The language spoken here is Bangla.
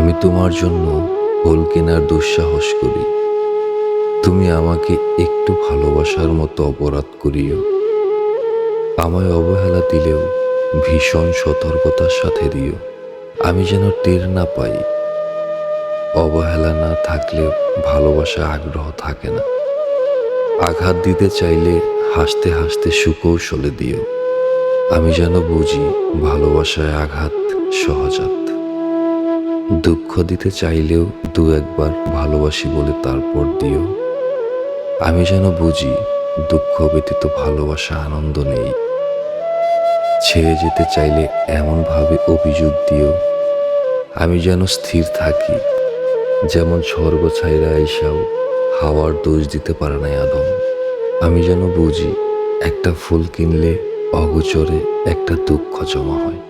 আমি তোমার জন্য ফুল কেনার দুঃসাহস করি। তুমি আমাকে একটু ভালোবাসার মতো অপরাধ করিও। আমায় অবহেলা দিলেও ভীষণ সতর্কতার সাথে দিও। আমি যেন টের না পাই। অবহেলা না থাকলে ভালোবাসা আগ্রহ থাকে না। আঘাত দিতে চাইলে হাসতে হাসতে সুকৌশলে দিও। আমি যেন বুঝি ভালোবাসায় আঘাত সহজাত। দুঃখ দিতে চাইলেও দু একবার ভালোবাসি বলে তারপর দিও। আমি যেন বুঝি দুঃখ ব্যতীত ভালোবাসা আনন্দ নেই। ছেড়ে যেতে চাইলে এমনভাবে অভিযোগ দিও আমি যেন স্থির থাকি। যেমন স্বর্গ ছাইরা আইসাও হাওয়ার দোষ দিতে পারে নাই আদম। আমি যেন বুঝি একটা ফুল কিনলে অগোচরে একটা দুঃখ জমা হয়।